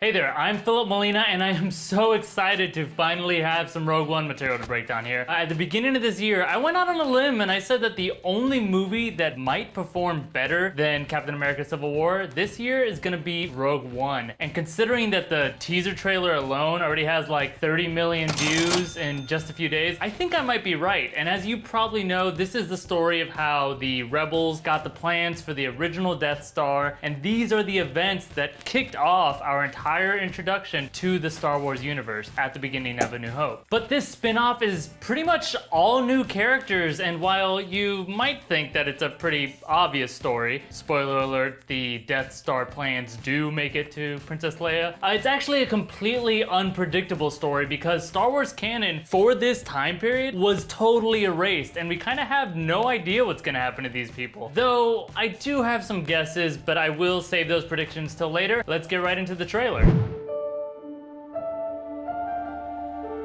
Hey there, I'm Philip Molina, and I am so excited to finally have some Rogue One material to break down here. At the beginning of this year, I went out on a limb and I said that the only movie that might perform better than Captain America Civil War this year is gonna be Rogue One. And considering that the teaser trailer alone already has like 30 million views in just a few days, I think I might be right. And as you probably know, this is the story of how the Rebels got the plans for the original Death Star, and these are the events that kicked off our entire introduction to the Star Wars universe at the beginning of A New Hope. But this spin-off is pretty much all new characters, and while you might think that it's a pretty obvious story, spoiler alert, the Death Star plans do make it to Princess Leia, it's actually a completely unpredictable story because Star Wars canon for this time period was totally erased, and we kind of have no idea what's gonna happen to these people. Though I do have some guesses, but I will save those predictions till later. Let's get right into the trailer.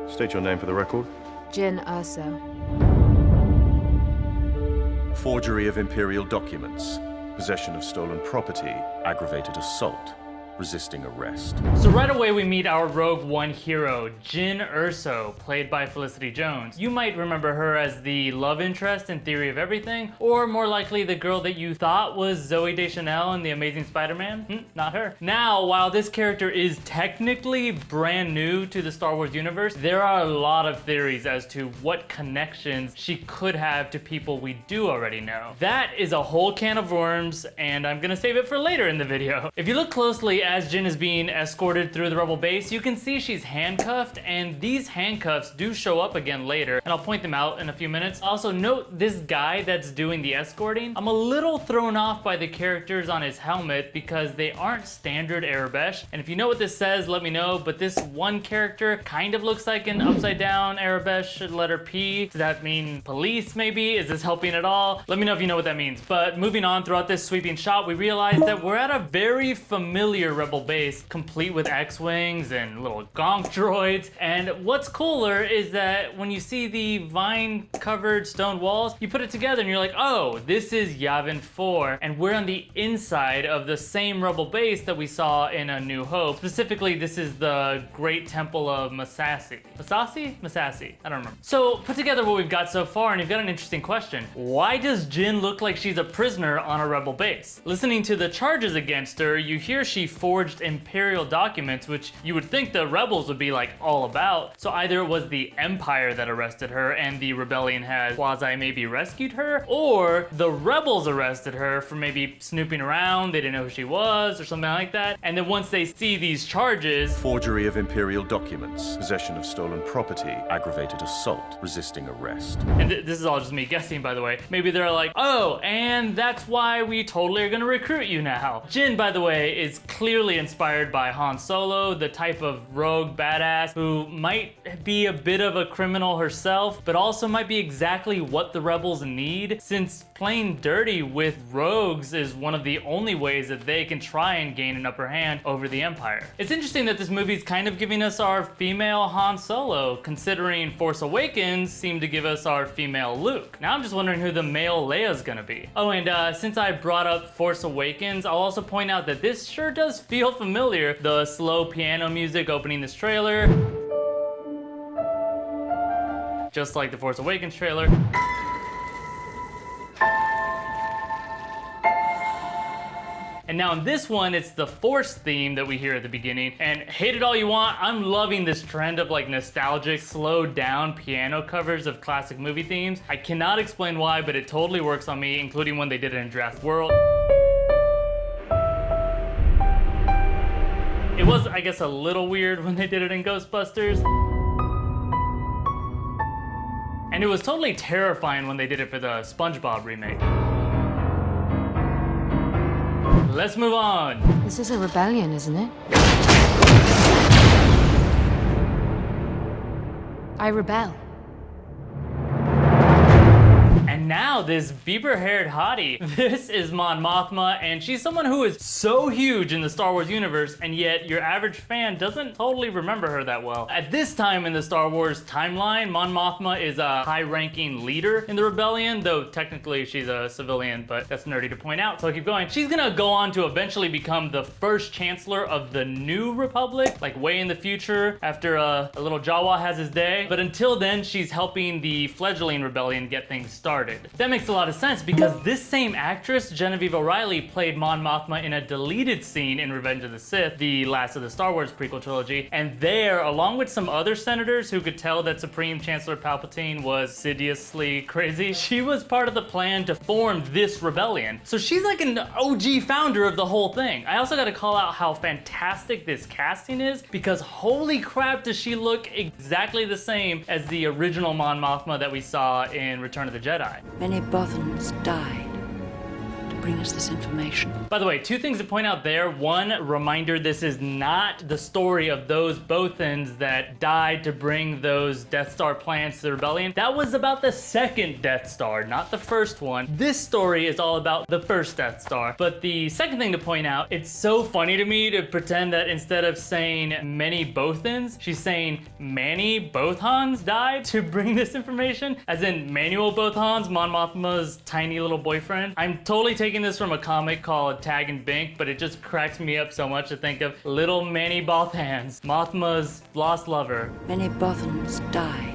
State your name for the record. Jyn Erso. Forgery of Imperial documents, possession of stolen property, aggravated assault, resisting arrest. So right away we meet our Rogue One hero, Jyn Erso, played by Felicity Jones. You might remember her as the love interest in Theory of Everything, or more likely the girl that you thought was Zooey Deschanel in The Amazing Spider-Man. Not her. Now, while this character is technically brand new to the Star Wars universe, there are a lot of theories as to what connections she could have to people we do already know. That is a whole can of worms, and I'm gonna save it for later in the video. If you look closely, as Jyn is being escorted through the Rebel base, you can see she's handcuffed, and these handcuffs do show up again later, and I'll point them out in a few minutes. Also note this guy that's doing the escorting. I'm a little thrown off by the characters on his helmet because they aren't standard Arabesh, and if you know what this says, let me know, but this one character kind of looks like an upside down Arabesh letter P. Does that mean police maybe? Is this helping at all? Let me know if you know what that means. But moving on, throughout this sweeping shot, we realize that we're at a very familiar Rebel base, complete with X-Wings and little gonk droids. And what's cooler is that when you see the vine-covered stone walls, you put it together and you're like, oh, this is Yavin 4. And we're on the inside of the same Rebel base that we saw in A New Hope. Specifically, this is the Great Temple of Massassi. Massassi? I don't remember. So put together what we've got so far, and you've got an interesting question. Why does Jyn look like she's a prisoner on a Rebel base? Listening to the charges against her, you hear she forged Imperial documents, which you would think the Rebels would be like all about. So either it was the Empire that arrested her and the rebellion had quasi maybe rescued her, or the Rebels arrested her for maybe snooping around, they didn't know who she was or something like that. And then once they see these charges, Forgery of Imperial documents, possession of stolen property, aggravated assault, resisting arrest. and this is all just me guessing by the way, maybe they're like, oh, and that's why we totally are gonna recruit you now. Jyn, by the way, is clearly inspired by Han Solo, the type of rogue badass who might be a bit of a criminal herself, but also might be exactly what the Rebels need, since playing dirty with rogues is one of the only ways that they can try and gain an upper hand over the Empire. It's interesting that this movie's kind of giving us our female Han Solo, considering Force Awakens seemed to give us our female Luke. Now I'm just wondering who the male Leia's gonna be. Oh, and since I brought up Force Awakens, I'll also point out that this sure does feel familiar. The slow piano music opening this trailer, just like the Force Awakens trailer. And now in this one, it's the Force theme that we hear at the beginning. And hate it all you want, I'm loving this trend of like nostalgic, slowed down piano covers of classic movie themes. I cannot explain why, but it totally works on me, including when they did it in Jurassic World. It was, I guess, a little weird when they did it in Ghostbusters. And it was totally terrifying when they did it for the SpongeBob remake. Let's move on. This is a rebellion, isn't it? I rebel. And And now this beaver-haired hottie. This is Mon Mothma, and she's someone who is so huge in the Star Wars universe, and yet your average fan doesn't totally remember her that well. At this time in the Star Wars timeline, Mon Mothma is a high-ranking leader in the rebellion, though technically she's a civilian, but that's nerdy to point out, so I'll keep going. She's gonna go on to eventually become the first chancellor of the New Republic, like way in the future, after a little Jawa has his day. But until then, she's helping the fledgling rebellion get things started. That makes a lot of sense because this same actress, Genevieve O'Reilly, played Mon Mothma in a deleted scene in Revenge of the Sith, the last of the Star Wars prequel trilogy, and there, along with some other senators who could tell that Supreme Chancellor Palpatine was insidiously crazy, she was part of the plan to form this rebellion. So she's like an OG founder of the whole thing. I also gotta call out how fantastic this casting is, because holy crap does she look exactly the same as the original Mon Mothma that we saw in Return of the Jedi. Many Bothans died to bring us this information. By the way, two things to point out there. One, reminder, this is not the story of those Bothans that died to bring those Death Star plans to the rebellion. That was about the second Death Star, not the first one. This story is all about the first Death Star. But the second thing to point out, it's so funny to me to pretend that instead of saying many Bothans, she's saying Manny Bothans died to bring this information, as in Manuel Bothans, Mon Mothma's tiny little boyfriend. I'm totally taking this from a comic called Tag and Bink, but it just cracks me up so much to think of little Manny Bothans, Mothma's lost lover. Many Bothans died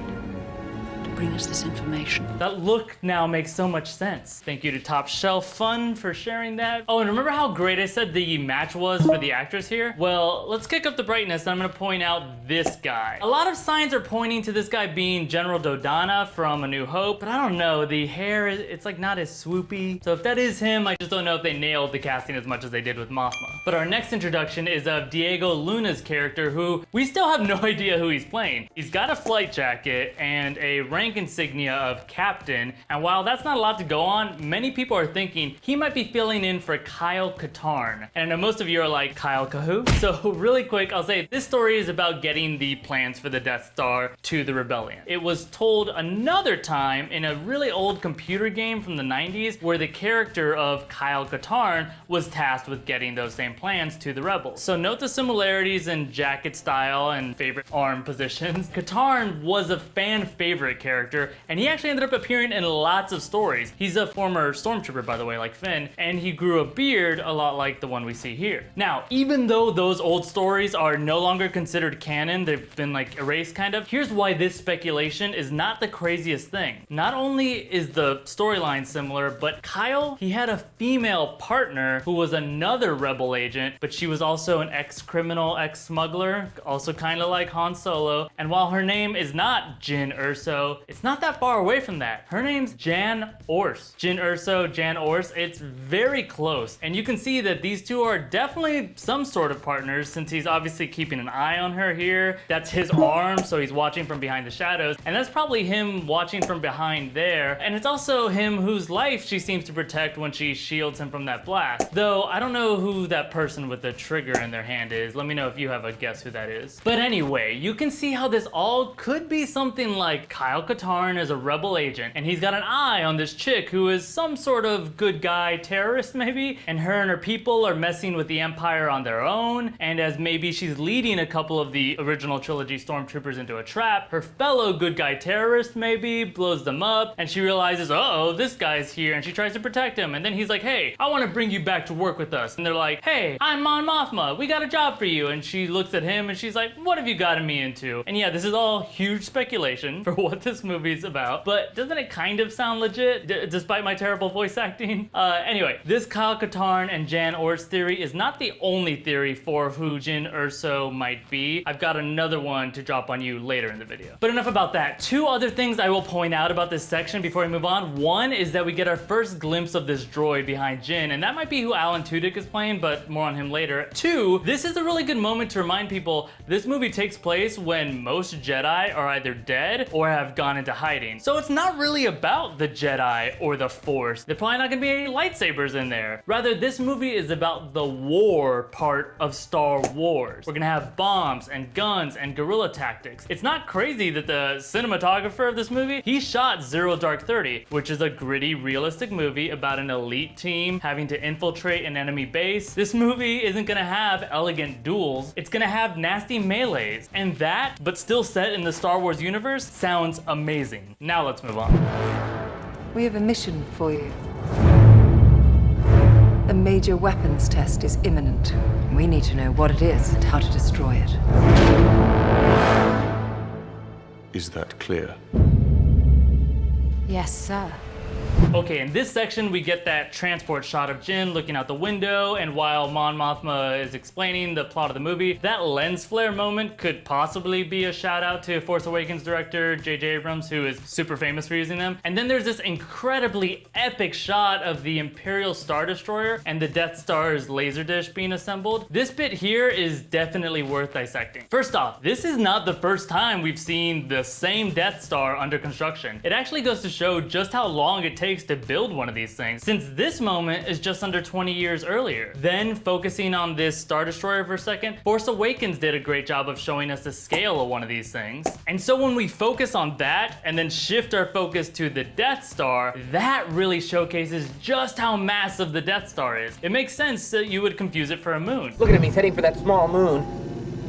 to bring us this information. That look now makes so much sense. Thank you to Top Shelf Fun for sharing that. Oh, and remember how great I said the match was for the actress here? Well, let's kick up the brightness and I'm gonna point out this guy. A lot of signs are pointing to this guy being General Dodonna from A New Hope, but I don't know, the hair, it's like not as swoopy. So if that is him, I just don't know if they nailed the casting as much as they did with Mothma. But our next introduction is of Diego Luna's character, who we still have no idea who he's playing. He's got a flight jacket and a rank insignia of captain, and while that's not a lot to go on, many people are thinking he might be filling in for Kyle Katarn. And I know most of you are like, Kyle Kahoo? So really quick, I'll say this story is about getting the plans for the Death Star to the rebellion. It was told another time in a really old computer game from the 90s where the character of Kyle Katarn was tasked with getting those same plans to the rebels. So note the similarities in jacket style and favorite arm positions. Katarn was a fan favorite character, and he actually ended up appearing in lots of stories. He's a former stormtrooper, by the way, like Finn, and he grew a beard a lot like the one we see here. Now, even though those old stories are no longer considered canon, they've been like erased kind of, here's why this speculation is not the craziest thing. Not only is the storyline similar, but Kyle, he had a female partner who was another rebel agent, but she was also an ex-criminal, ex-smuggler, also kind of like Han Solo. And while her name is not Jyn Erso, it's not that far away from that. Her name's Jyn Ors. Jyn Erso, Jan Ors, it's very close. And you can see that these two are definitely some sort of partners, since he's obviously keeping an eye on her here. That's his arm, so he's watching from behind the shadows. And that's probably him watching from behind there. And it's also him whose life she seems to protect when she shields him from that blast. Though I don't know who that person with the trigger in their hand is. Let me know if you have a guess who that is. But anyway, you can see how this all could be something like Kyle Katarn is a rebel agent, and he's got an eye on this chick who is some sort of good guy terrorist maybe, and her people are messing with the Empire on their own, and as maybe she's leading a couple of the original trilogy stormtroopers into a trap, her fellow good guy terrorist maybe blows them up, and she realizes, uh-oh, this guy's here, and she tries to protect him, and then he's like, hey, I want to bring you back to work with us, and they're like, hey, I'm Mon Mothma, we got a job for you, and she looks at him and she's like, what have you gotten me into? And yeah, this is all huge speculation for what this movie's about, but doesn't it kind of sound legit, despite my terrible voice acting? Anyway, this Kyle Katarn and Jan Ors theory is not the only theory for who Jyn Erso might be. I've got another one to drop on you later in the video. But enough about that. Two other things I will point out about this section before we move on. One is that we get our first glimpse of this droid behind Jyn, and that might be who Alan Tudyk is playing, but more on him later. Two, this is a really good moment to remind people this movie takes place when most Jedi are either dead or have gone gone into hiding. So it's not really about the Jedi or the Force. There's probably not gonna be any lightsabers in there. Rather, this movie is about the war part of Star Wars. We're gonna have bombs and guns and guerrilla tactics. It's not crazy that the cinematographer of this movie, he shot Zero Dark 30, which is a gritty, realistic movie about an elite team having to infiltrate an enemy base. This movie isn't gonna have elegant duels. It's gonna have nasty melees. And that, but still set in the Star Wars universe, sounds amazing. Now let's move on. We have a mission for you. A major weapons test is imminent. We need to know what it is and how to destroy it. Is that clear? Yes, sir. Okay, in this section, we get that transport shot of Jyn looking out the window, and while Mon Mothma is explaining the plot of the movie, that lens flare moment could possibly be a shout out to Force Awakens director J.J. Abrams, who is super famous for using them. And then there's this incredibly epic shot of the Imperial Star Destroyer and the Death Star's laser dish being assembled. This bit here is definitely worth dissecting. First off, this is not the first time we've seen the same Death Star under construction. It actually goes to show just how long it takes to build one of these things, since this moment is just under 20 years earlier. Then, focusing on this Star Destroyer for a second, Force Awakens did a great job of showing us the scale of one of these things. And so when we focus on that and then shift our focus to the Death Star, that really showcases just how massive the Death Star is. It makes sense that you would confuse it for a moon. Look at him, he's heading for that small moon.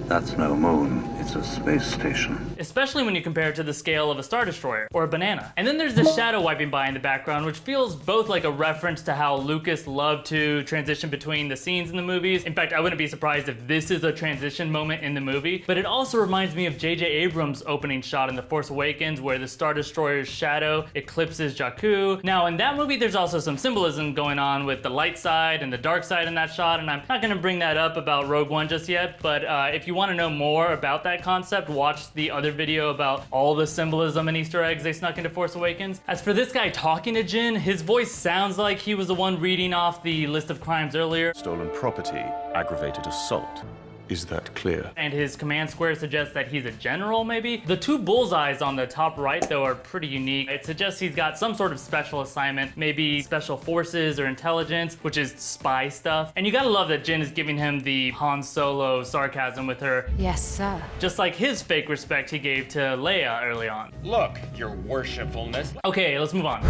That's no moon, it's a space station. Especially when you compare it to the scale of a Star Destroyer or a banana. And then there's the shadow wiping by in the background, which feels both like a reference to how Lucas loved to transition between the scenes in the movies. In fact, I wouldn't be surprised if this is a transition moment in the movie, but it also reminds me of J.J. Abrams' opening shot in The Force Awakens, where the Star Destroyer's shadow eclipses Jakku. Now, in that movie, there's also some symbolism going on with the light side and the dark side in that shot, and I'm not gonna bring that up about Rogue One just yet, but if you want to know more about that concept, watch the other video about all the symbolism and Easter eggs they snuck into Force Awakens. As for this guy talking to Jyn, his voice sounds like he was the one reading off the list of crimes earlier. Stolen property, aggravated assault. Is that clear? And his command square suggests that he's a general, maybe? The two bullseyes on the top right, though, are pretty unique. It suggests he's got some sort of special assignment, maybe special forces or intelligence, which is spy stuff. And you gotta love that Jyn is giving him the Han Solo sarcasm with her, Yes, sir. just like his fake respect he gave to Leia early on. Look, your worshipfulness. Okay, let's move on.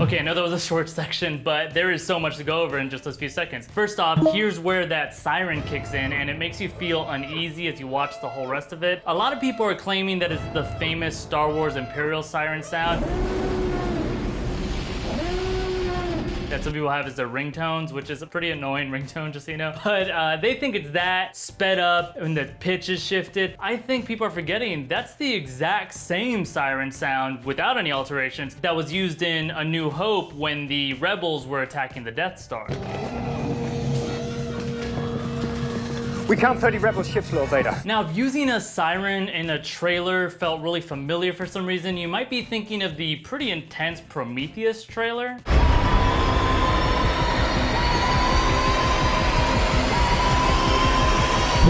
Okay, I know that was a short section, but there is so much to go over in just those few seconds. First off, here's where that siren kicks in, and it makes you feel uneasy as you watch the whole rest of it. A lot of people are claiming that it's the famous Star Wars Imperial siren sound that some people have as their ringtones, which is a pretty annoying ringtone, just so you know. But they think it's that sped up and the pitch is shifted. I think people are forgetting that's the exact same siren sound without any alterations that was used in A New Hope when the rebels were attacking the Death Star. We count 30 rebel ships, Lord Vader. Now, if using a siren in a trailer felt really familiar for some reason, you might be thinking of the pretty intense Prometheus trailer.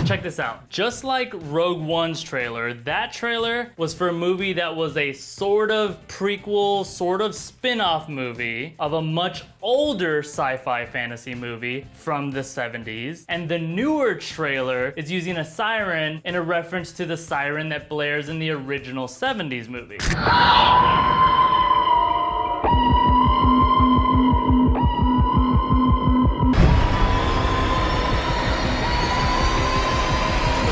Check this out. Just like Rogue One's trailer, that trailer was for a movie that was a sort of prequel, sort of spin-off movie of a much older sci-fi fantasy movie from the 70s. And the newer trailer is using a siren in a reference to the siren that blares in the original 70s movie.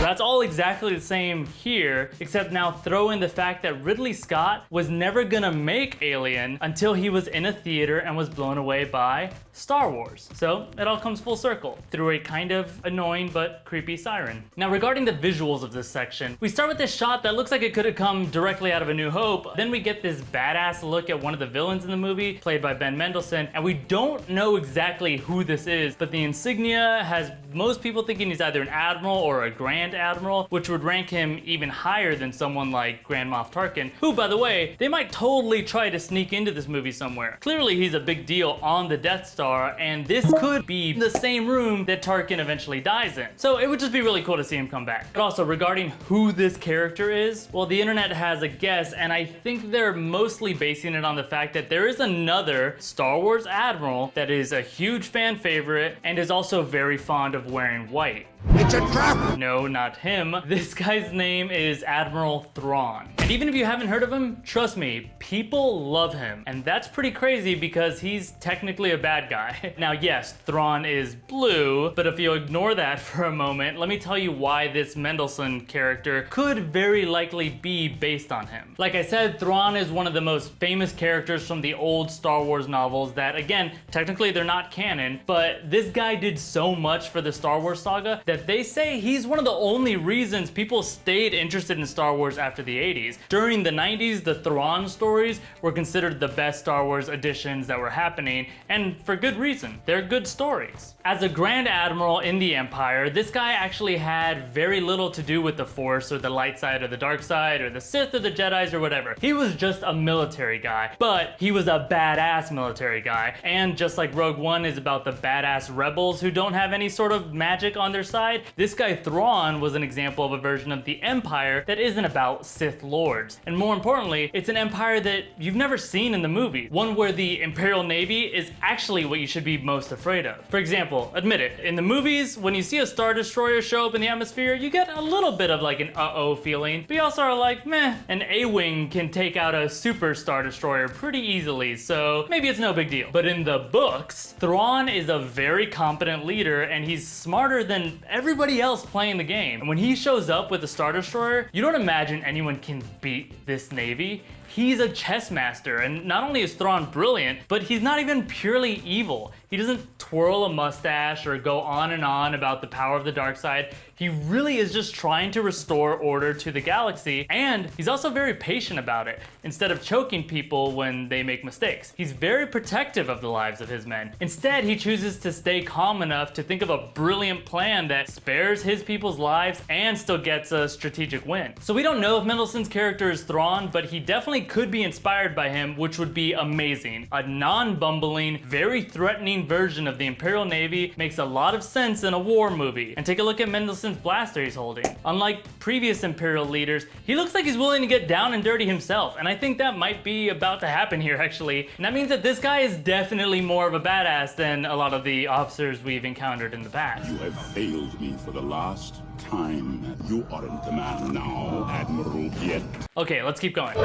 That's all exactly the same here, except now throw in the fact that Ridley Scott was never gonna make Alien until he was in a theater and was blown away by Star Wars. So it all comes full circle through a kind of annoying but creepy siren. Now, regarding the visuals of this section, we start with this shot that looks like it could have come directly out of A New Hope. Then we get this badass look at one of the villains in the movie, played by Ben Mendelsohn, and we don't know exactly who this is, but the insignia has most people thinking he's either an admiral or a Grand Admiral, which which would rank him even higher than someone like Grand Moff Tarkin, who, by the way, they might totally try to sneak into this movie somewhere. Clearly, he's a big deal on the Death Star, and this could be the same room that Tarkin eventually dies in. So it would just be really cool to see him come back. But also, regarding who this character is, well, the internet has a guess, and I think they're mostly basing it on the fact that there is another Star Wars Admiral that is a huge fan favorite and is also very fond of wearing white. It's a trap! No, not him. This guy's name is Admiral Thrawn. And even if you haven't heard of him, trust me, people love him. And that's pretty crazy because he's technically a bad guy. Now, yes, Thrawn is blue, but if you ignore that for a moment, let me tell you why this Mendelsohn character could very likely be based on him. Like I said, Thrawn is one of the most famous characters from the old Star Wars novels that, again, technically they're not canon, but this guy did so much for the Star Wars saga that they say he's one of the only reasons people stayed interested in Star Wars after the 80s. During the 90s, the Thrawn stories were considered the best Star Wars additions that were happening, and for good reason. They're good stories. As a Grand Admiral in the Empire, this guy actually had very little to do with the Force or the light side or the dark side or the Sith or the Jedis or whatever. He was just a military guy, but he was a badass military guy. And just like Rogue One is about the badass rebels who don't have any sort of magic on their side, this guy Thrawn was an example of a version of the Empire that isn't about Sith Lords. And more importantly, it's an empire that you've never seen in the movie. One where the Imperial Navy is actually what you should be most afraid of. For example, admit it, in the movies, when you see a Star Destroyer show up in the atmosphere, you get a little bit of like an uh-oh feeling, but you also are like, meh, an A-Wing can take out a super Star Destroyer pretty easily, so maybe it's no big deal. But in the books, Thrawn is a very competent leader and he's smarter than everybody else playing the game. And when he shows up with a Star Destroyer, you don't imagine anyone can beat this Navy. He's a chess master, and not only is Thrawn brilliant, but he's not even purely evil. He doesn't twirl a mustache or go on and on about the power of the dark side. He really is just trying to restore order to the galaxy, and he's also very patient about it, instead of choking people when they make mistakes. He's very protective of the lives of his men. Instead, he chooses to stay calm enough to think of a brilliant plan that spares his people's lives and still gets a strategic win. So we don't know if Mendelsohn's character is Thrawn, but he definitely could be inspired by him, which would be amazing. A non-bumbling, very threatening version of the Imperial Navy makes a lot of sense in a war movie. And take a look at Mendelsohn's blaster he's holding. Unlike previous Imperial leaders, he looks like he's willing to get down and dirty himself, and I think that might be about to happen here actually. And that means that this guy is definitely more of a badass than a lot of the officers we've encountered in the past. You have failed me for the last time. You aren't the man now, Admiral, yet. Okay, let's keep going.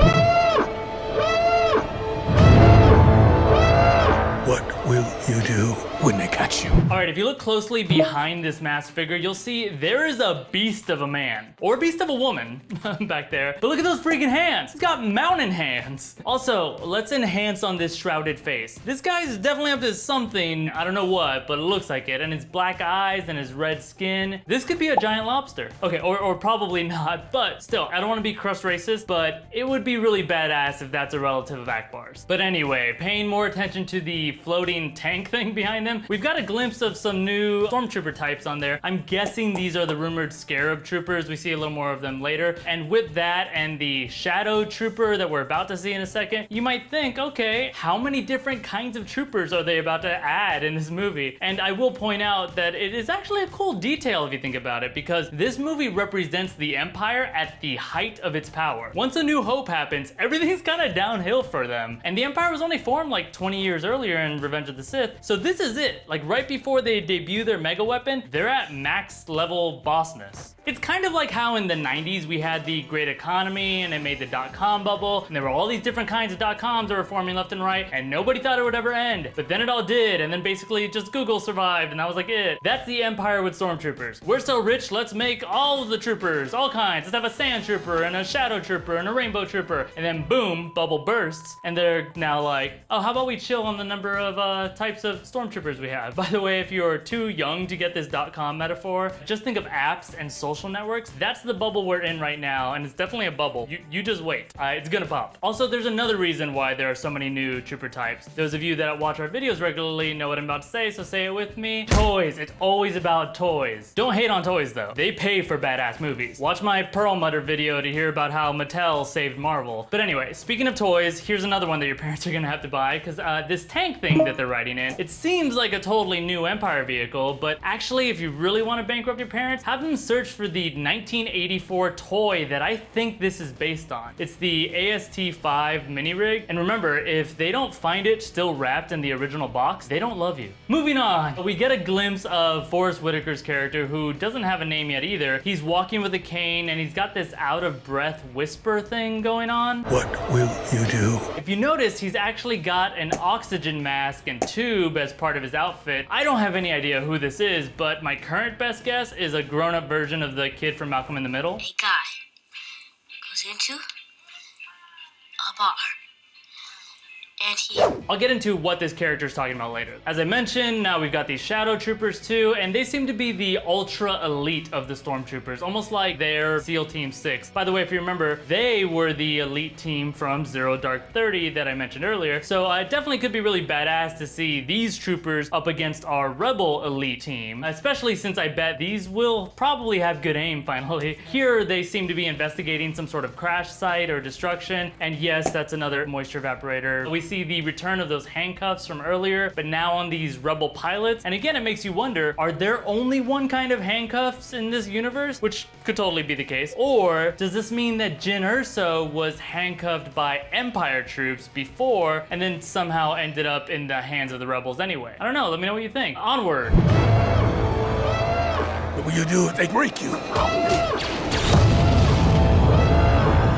What will you do when they catch you? All right, if you look closely behind this masked figure, you'll see there is a beast of a man, or beast of a woman back there. But look at those freaking hands. He's got mountain hands. Also, let's enhance on this shrouded face. This guy's definitely up to something, I don't know what, but it looks like it. And his black eyes and his red skin. This could be a giant lobster. Okay, or probably not, but still, I don't want to be crust racist, but it would be really badass if that's a relative of Akbar's. But anyway, paying more attention to the floating tank thing behind him, we've got a glimpse of some new stormtrooper types on there. I'm guessing these are the rumored Scarab troopers. We see a little more of them later. And with that and the Shadow Trooper that we're about to see in a second, you might think, okay, how many different kinds of troopers are they about to add in this movie? And I will point out that it is actually a cool detail if you think about it, because this movie represents the Empire at the height of its power. Once A New Hope happens, everything's kind of downhill for them. And the Empire was only formed like 20 years earlier in Revenge of the Sith. So this is it. Like right before they debut their mega weapon, they're at max level bossness. It's kind of like how in the 90s we had the great economy and it made the .com bubble, and there were all these different kinds of .coms that were forming left and right, and nobody thought it would ever end. But then it all did, and then basically just Google survived, and that was like it. That's the Empire with stormtroopers. We're so rich, let's make all of the troopers, all kinds. Let's have a sand trooper and a shadow trooper and a rainbow trooper, and then boom, bubble bursts, and they're now like, oh, how about we chill on the number of types of stormtroopers we have. By the way, if you're too young to get this .com metaphor, just think of apps and social networks. That's the bubble we're in right now, and it's definitely a bubble. You just wait. It's gonna pop. Also, there's another reason why there are so many new trooper types. Those of you that watch our videos regularly know what I'm about to say, so say it with me. Toys. It's always about toys. Don't hate on toys though. They pay for badass movies. Watch my Perlmutter video to hear about how Mattel saved Marvel. But anyway, speaking of toys, here's another one that your parents are gonna have to buy, because this tank thing that they're riding in, it seems like a totally new Empire vehicle, but actually, if you really want to bankrupt your parents, have them search for the 1984 toy that I think this is based on. It's the AST-5 mini rig, and remember, if they don't find it still wrapped in the original box, they don't love you. Moving on, we get a glimpse of Forrest Whitaker's character, who doesn't have a name yet either. He's walking with a cane, and he's got this out-of-breath whisper thing going on. What will you do? If you notice, he's actually got an oxygen mask and tube as part of his outfit. I don't have any idea who this is, but my current best guess is a grown-up version of the kid from Malcolm in the Middle. A guy goes into a bar. And I'll get into what this character is talking about later. As I mentioned, now we've got these shadow troopers too, and they seem to be the ultra elite of the stormtroopers, almost like they're SEAL Team 6. By the way, if you remember, they were the elite team from Zero Dark 30 that I mentioned earlier, so it definitely could be really badass to see these troopers up against our rebel elite team, especially since I bet these will probably have good aim finally. Here, they seem to be investigating some sort of crash site or destruction, and yes, that's another moisture evaporator. We see the return of those handcuffs from earlier, but now on these rebel pilots. And again, it makes you wonder, are there only one kind of handcuffs in this universe? Which could totally be the case. Or does this mean that Jyn Erso was handcuffed by Empire troops before and then somehow ended up in the hands of the rebels anyway? I don't know, let me know what you think. Onward. What will you do if they break you?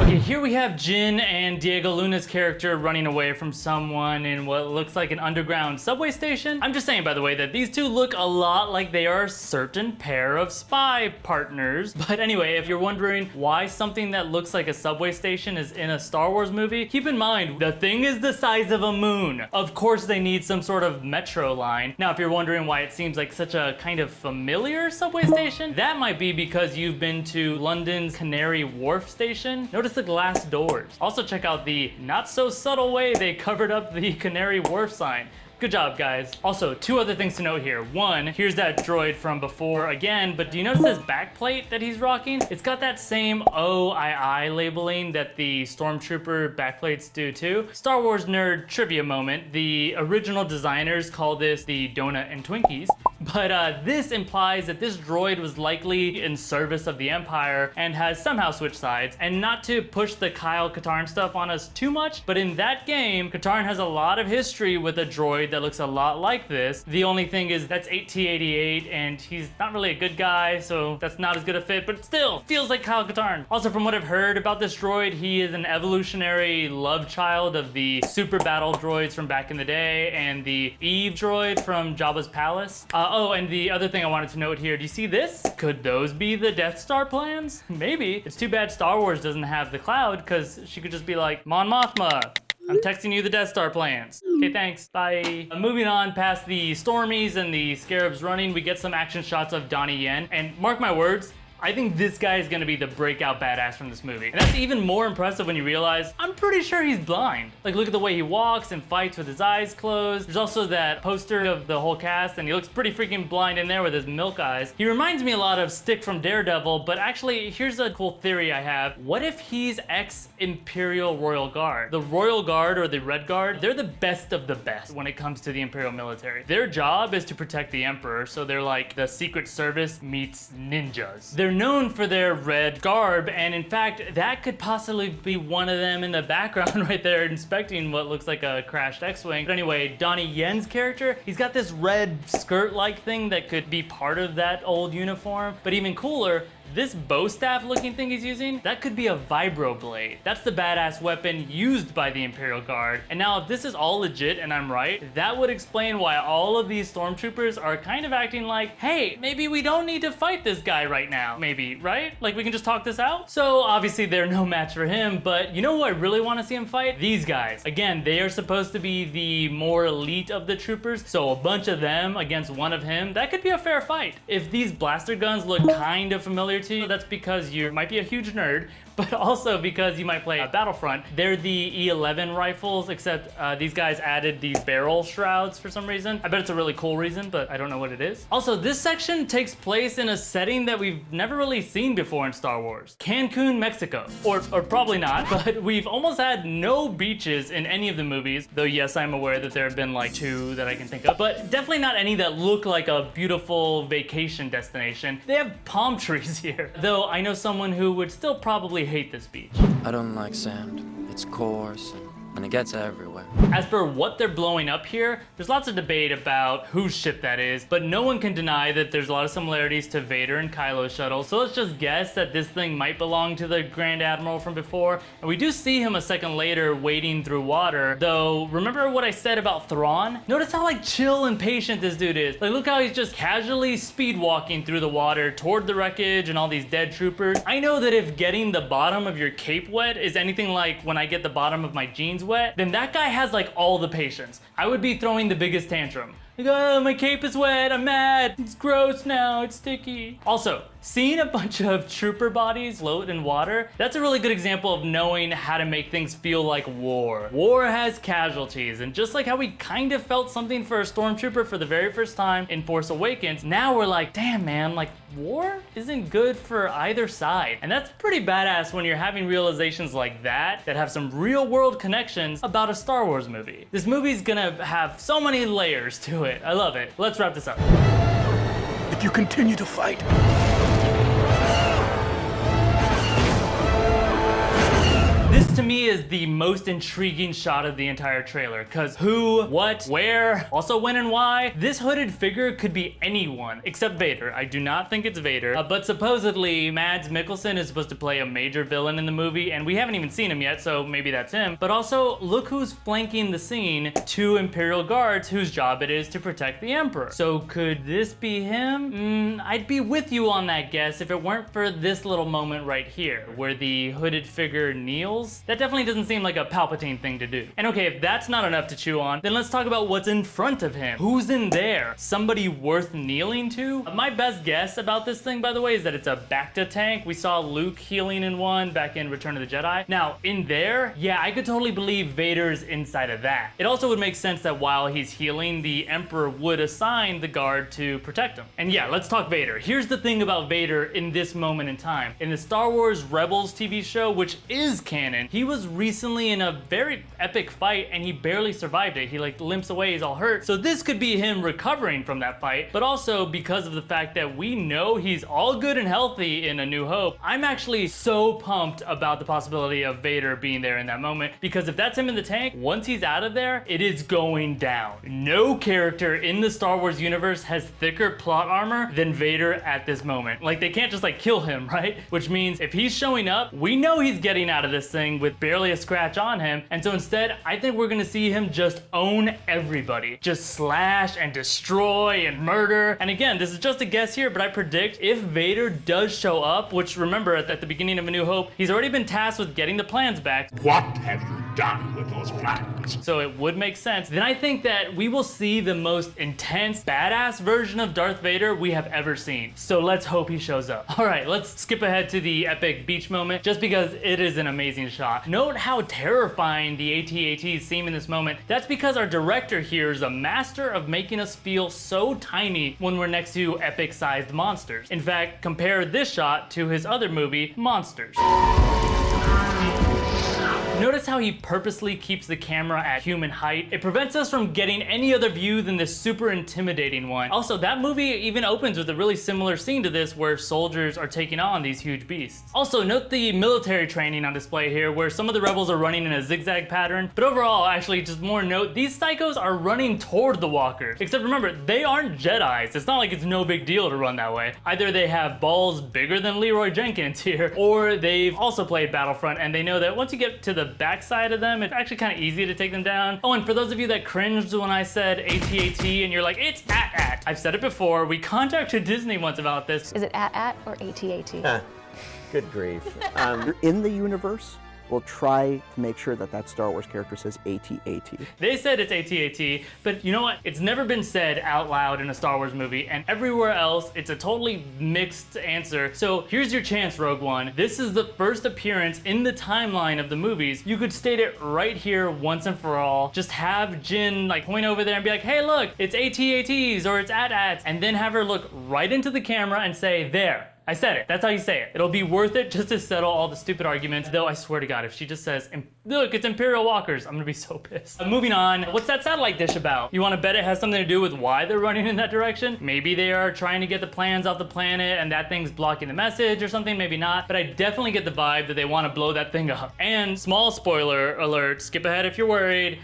Okay, here we have Jyn and Diego Luna's character running away from someone in what looks like an underground subway station. I'm just saying, by the way, that these two look a lot like they are a certain pair of spy partners. But anyway, if you're wondering why something that looks like a subway station is in a Star Wars movie, keep in mind, the thing is the size of a moon. Of course they need some sort of metro line. Now, if you're wondering why it seems like such a kind of familiar subway station, that might be because you've been to London's Canary Wharf station. Notice the glass doors. Also check out the not so subtle way they covered up the Canary Wharf sign. Good job, guys. Also, two other things to note here. One, here's that droid from before again, but do you notice this backplate that he's rocking? It's got that same OII labeling that the Stormtrooper backplates do too. Star Wars nerd trivia moment. The original designers call this the Donut and Twinkies, but this implies that this droid was likely in service of the Empire and has somehow switched sides. And not to push the Kyle Katarn stuff on us too much, but in that game, Katarn has a lot of history with a droid that looks a lot like this. The only thing is that's 8T88 and he's not really a good guy, so that's not as good a fit, but still feels like Kyle Katarn. Also, from what I've heard about this droid, he is an evolutionary love child of the super battle droids from back in the day and the Eve droid from Jabba's palace. Oh, and the other thing I wanted to note here, do you see this? Could those be the Death Star plans? Maybe. It's too bad Star Wars doesn't have the cloud, because she could just be like, Mon Mothma, I'm texting you the Death Star plans. Okay, thanks, bye. Moving on past the Stormies and the Scarabs running, we get some action shots of Donnie Yen, and mark my words, I think this guy is gonna be the breakout badass from this movie. And that's even more impressive when you realize, I'm pretty sure he's blind. Like, look at the way he walks and fights with his eyes closed. There's also that poster of the whole cast, and he looks pretty freaking blind in there with his milk eyes. He reminds me a lot of Stick from Daredevil, but actually, here's a cool theory I have. What if he's ex-Imperial Royal Guard? The Royal Guard, or the Red Guard, they're the best of the best when it comes to the Imperial military. Their job is to protect the Emperor, so they're like the Secret Service meets ninjas. They're known for their red garb, and in fact, that could possibly be one of them in the background right there inspecting what looks like a crashed X-Wing. But anyway, Donnie Yen's character, he's got this red skirt-like thing that could be part of that old uniform. But even cooler, This bow staff looking thing he's using, that could be a vibro blade. That's the badass weapon used by the Imperial Guard. And now if this is all legit and I'm right, that would explain why all of these stormtroopers are kind of acting like, hey, maybe we don't need to fight this guy right now. Maybe, right? Like we can just talk this out? So obviously they're no match for him, but you know who I really want to see him fight? These guys. Again, they are supposed to be the more elite of the troopers, so a bunch of them against one of him, that could be a fair fight. If these blaster guns look kind of familiar to you, that's because you might be a huge nerd, but also because you might play Battlefront. They're the E11 rifles, except these guys added these barrel shrouds for some reason. I bet it's a really cool reason, but I don't know what it is. Also, this section takes place in a setting that we've never really seen before in Star Wars. Cancun, Mexico. Or probably not, but we've almost had no beaches in any of the movies, though yes, I'm aware that there have been like 2 that I can think of, but definitely not any that look like a beautiful vacation destination. They have palm trees here, though I know someone who would still probably hate this beach. I don't like sand. It's coarse and it gets everywhere. As for what they're blowing up here, there's lots of debate about whose ship that is, but no one can deny that there's a lot of similarities to Vader and Kylo's shuttle, so let's just guess that this thing might belong to the Grand Admiral from before, and we do see him a second later wading through water, though remember what I said about Thrawn? Notice how like chill and patient this dude is. Like look how he's just casually speed walking through the water toward the wreckage and all these dead troopers. I know that if getting the bottom of your cape wet is anything like when I get the bottom of my jeans wet, then that guy has like all the patience. I would be throwing the biggest tantrum. Like, oh, my cape is wet, I'm mad, it's gross now, it's sticky. Also, seeing a bunch of trooper bodies float in water, that's a really good example of knowing how to make things feel like war. War has casualties, and just like how we kind of felt something for a stormtrooper for the very first time in Force Awakens, now we're like, damn man, like war isn't good for either side. And that's pretty badass when you're having realizations like that have some real world connections about a Star Wars movie. This movie's gonna have so many layers to it. I love it. Let's wrap this up. If you continue to fight, this to me is the most intriguing shot of the entire trailer, because who, what, where, also when and why. This hooded figure could be anyone except Vader. I do not think it's Vader, but supposedly Mads Mikkelsen is supposed to play a major villain in the movie, and we haven't even seen him yet, so maybe that's him. But also, look who's flanking the scene, 2 Imperial guards whose job it is to protect the Emperor. So could this be him? I'd be with you on that guess if it weren't for this little moment right here, where the hooded figure kneels. That definitely doesn't seem like a Palpatine thing to do. And okay, if that's not enough to chew on, then let's talk about what's in front of him. Who's in there? Somebody worth kneeling to? My best guess about this thing, by the way, is that it's a Bacta tank. We saw Luke healing in one back in Return of the Jedi. Now, in there, yeah, I could totally believe Vader's inside of that. It also would make sense that while he's healing, the Emperor would assign the guard to protect him. And yeah, let's talk Vader. Here's the thing about Vader in this moment in time. In the Star Wars Rebels TV show, which is canon, he was recently in a very epic fight and he barely survived it. He like limps away, he's all hurt. So this could be him recovering from that fight, but also because of the fact that we know he's all good and healthy in A New Hope, I'm actually so pumped about the possibility of Vader being there in that moment, because if that's him in the tank, once he's out of there, it is going down. No character in the Star Wars universe has thicker plot armor than Vader at this moment. Like they can't just like kill him, right? Which means if he's showing up, we know he's getting out of this thing with barely a scratch on him, and so instead I think we're gonna see him just own everybody, just slash and destroy and murder. And again, this is just a guess here, but I predict if Vader does show up, which remember at the beginning of A New Hope, he's already been tasked with getting the plans back. What have you done with those plans? So it would make sense. Then I think that we will see the most intense, badass version of Darth Vader we have ever seen. So let's hope he shows up. All right, let's skip ahead to the epic beach moment, just because it is an amazing shot. Note how terrifying the AT-ATs seem in this moment. That's because our director here is a master of making us feel so tiny when we're next to epic-sized monsters. In fact, compare this shot to his other movie, Monsters. Notice how he purposely keeps the camera at human height. It prevents us from getting any other view than this super intimidating one. Also, that movie even opens with a really similar scene to this where soldiers are taking on these huge beasts. Also, note the military training on display here where some of the rebels are running in a zigzag pattern, but overall, actually, just more note, these psychos are running toward the walkers. Except remember, they aren't Jedis. It's not like it's no big deal to run that way. Either they have balls bigger than Leroy Jenkins here, or they've also played Battlefront and they know that once you get to the backside of them, it's actually kind of easy to take them down. Oh, and for those of you that cringed when I said AT-AT and you're like, it's AT-AT. I've said it before. We contacted Disney once about this. Is it AT-AT or AT-AT? Good grief. In the universe, we'll try to make sure that that Star Wars character says AT-AT. They said it's AT-AT, but you know what? It's never been said out loud in a Star Wars movie, and everywhere else, it's a totally mixed answer. So here's your chance, Rogue One. This is the first appearance in the timeline of the movies. You could state it right here once and for all. Just have Jyn like point over there and be like, hey look, it's AT-ATs or it's AT-ATs, and then have her look right into the camera and say, there. I said it. That's how you say it. It'll be worth it just to settle all the stupid arguments. Though I swear to God, if she just says, look, it's Imperial walkers, I'm gonna be so pissed. Moving on, what's that satellite dish about? You wanna bet it has something to do with why they're running in that direction? Maybe they are trying to get the plans off the planet and that thing's blocking the message or something, maybe not. But I definitely get the vibe that they wanna blow that thing up. And small spoiler alert, skip ahead if you're worried.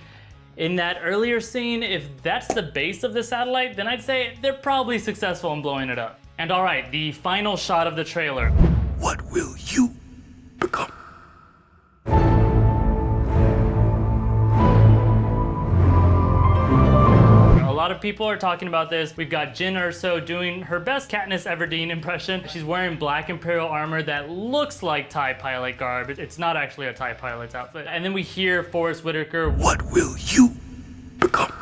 In that earlier scene, if that's the base of the satellite, then I'd say they're probably successful in blowing it up. And all right, the final shot of the trailer. What will you become? A lot of people are talking about this. We've got Jyn Erso doing her best Katniss Everdeen impression. She's wearing black Imperial armor that looks like TIE pilot garb. It's not actually a TIE pilot's outfit. And then we hear Forrest Whitaker. What will you become?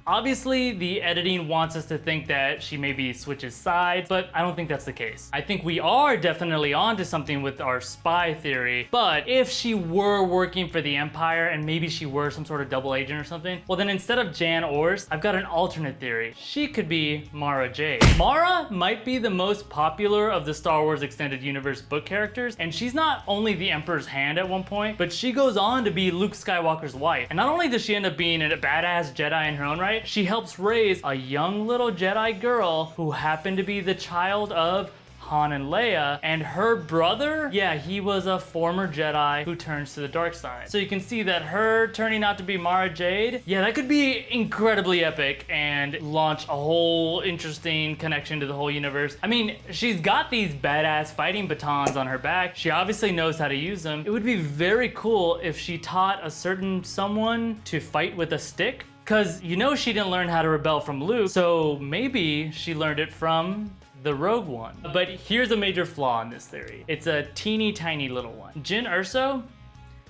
Obviously, the editing wants us to think that she maybe switches sides, but I don't think that's the case. I think we are definitely onto something with our spy theory, but if she were working for the Empire and maybe she were some sort of double agent or something, well then instead of Jan Ors, I've got an alternate theory. She could be Mara Jade. Mara might be the most popular of the Star Wars Extended Universe book characters, and she's not only the Emperor's hand at one point, but she goes on to be Luke Skywalker's wife. And not only does she end up being a badass Jedi in her own right, she helps raise a young little Jedi girl who happened to be the child of Han and Leia, and her brother, yeah, he was a former Jedi who turns to the dark side. So you can see that her turning out to be Mara Jade, yeah, that could be incredibly epic and launch a whole interesting connection to the whole universe. I mean, she's got these badass fighting batons on her back. She obviously knows how to use them. It would be very cool if she taught a certain someone to fight with a stick. Cause you know she didn't learn how to rebel from Luke, so maybe she learned it from the Rogue One. But here's a major flaw in this theory. It's a teeny tiny little one. Jyn Erso,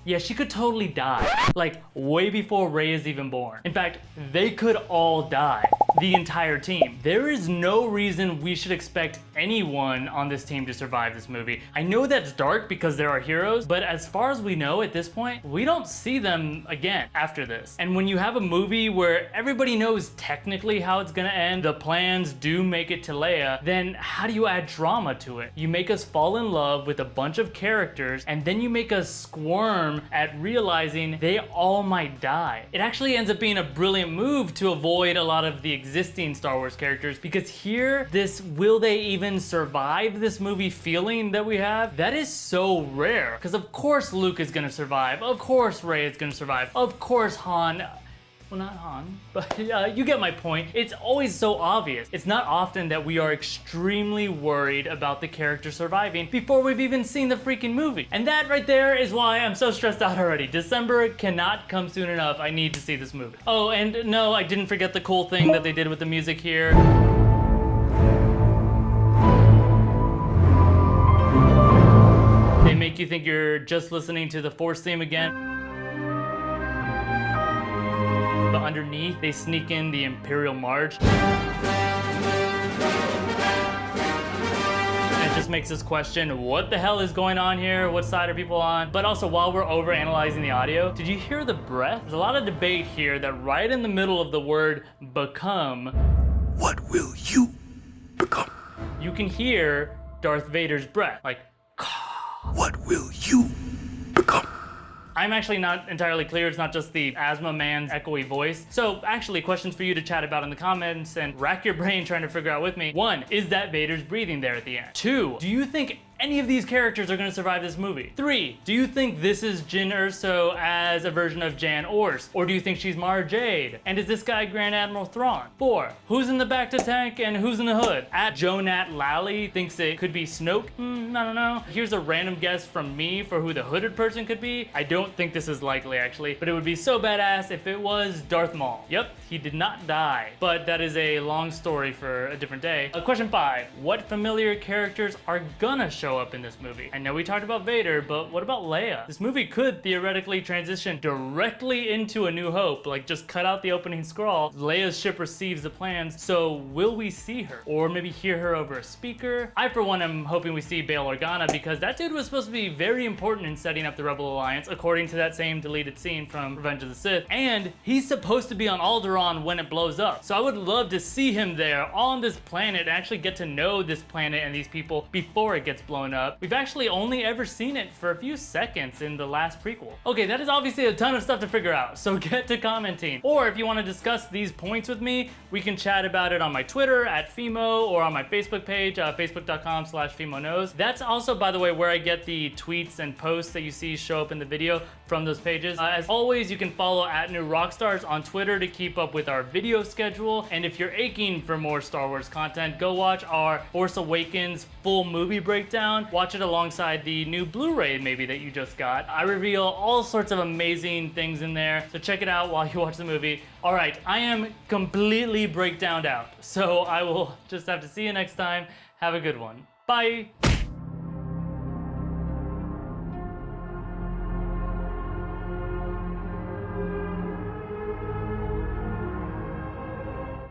yeah, she could totally die. Like, way before Rey is even born. In fact, they could all die. The entire team. There is no reason we should expect anyone on this team to survive this movie. I know that's dark because there are heroes, but as far as we know at this point, we don't see them again after this. And when you have a movie where everybody knows technically how it's gonna end, the plans do make it to Leia, then how do you add drama to it? You make us fall in love with a bunch of characters, and then you make us squirm at realizing they all might die. It actually ends up being a brilliant move to avoid a lot of the existing Star Wars characters, because here, this will they even survive this movie feeling that we have, that is so rare. Because of course Luke is gonna survive, of course Rey is gonna survive, of course Han, well not Han, but you get my point. It's always so obvious. It's not often that we are extremely worried about the character surviving before we've even seen the freaking movie. And that right there is why I'm so stressed out already. December cannot come soon enough. I need to see this movie. Oh, and no, I didn't forget the cool thing that they did with the music here. They make you think you're just listening to the Force theme again. But underneath, they sneak in the Imperial March. And it just makes us question, what the hell is going on here? What side are people on? But also, while we're over analyzing the audio, did you hear the breath? There's a lot of debate here that right in the middle of the word become, what will you become? You can hear Darth Vader's breath, like, what will you become? I'm actually not entirely clear. It's not just the asthma man's echoey voice. So actually, questions for you to chat about in the comments and rack your brain trying to figure out with me. 1, is that Vader's breathing there at the end? 2, do you think any of these characters are going to survive this movie? 3, do you think this is Jyn Erso as a version of Jan Ors? Or do you think she's Mara Jade? And is this guy Grand Admiral Thrawn? 4, who's in the back to tank and who's in the hood? At Jonat Lally thinks it could be Snoke. I don't know. Here's a random guess from me for who the hooded person could be. I don't think this is likely actually, but it would be so badass if it was Darth Maul. Yep, he did not die, but that is a long story for a different day. Question 5, what familiar characters are gonna show up in this movie? I know we talked about Vader, but what about Leia? This movie could theoretically transition directly into A New Hope, like just cut out the opening scroll. Leia's ship receives the plans, so will we see her? Or maybe hear her over a speaker? I for one am hoping we see Bail Organa because that dude was supposed to be very important in setting up the Rebel Alliance, according to that same deleted scene from Revenge of the Sith, and he's supposed to be on Alderaan when it blows up. So I would love to see him there on this planet and actually get to know this planet and these people before it gets blown up. We've actually only ever seen it for a few seconds in the last prequel. Okay, that is obviously a ton of stuff to figure out, so get to commenting. Or if you want to discuss these points with me, we can chat about it on my Twitter at FiMo or on my Facebook page, facebook.com/FiMoKnows. That's also, by the way, where I get the tweets and posts that you see show up in the video from those pages. As always, you can follow @NewRockstars on Twitter to keep up with our video schedule. And if you're aching for more Star Wars content, go watch our Force Awakens full movie breakdown. Watch it alongside the new Blu-ray maybe that you just got. I reveal all sorts of amazing things in there, so check it out while you watch the movie. All right, I am completely breakdowned out, so I will just have to see you next time. Have a good one. Bye.